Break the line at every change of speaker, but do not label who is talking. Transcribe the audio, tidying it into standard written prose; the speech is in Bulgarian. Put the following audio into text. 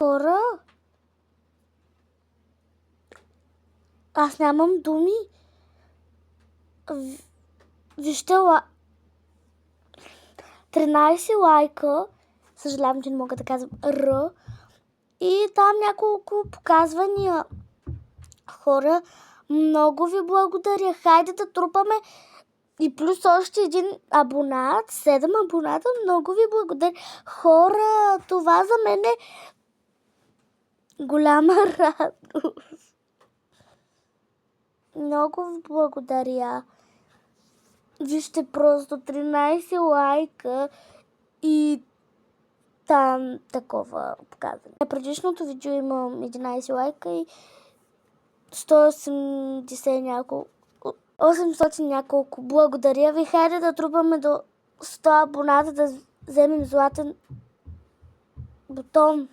Хора, аз нямам думи. Вижте, 13 лайка. Съжалявам, че не мога да казвам Р. И там няколко показвания. Хора, много ви благодаря. Хайде да трупаме и плюс още един абонат. 7 абоната. Много ви благодаря. Хора, това за мен е голяма радост. Много ви благодаря. Вижте, просто 13 лайка и там такова показване. На предишното видео имам 11 лайка и 180 няколко. 800 няколко. Благодаря ви. Хайде да трупаме до 100 абоната да вземем златен бутон.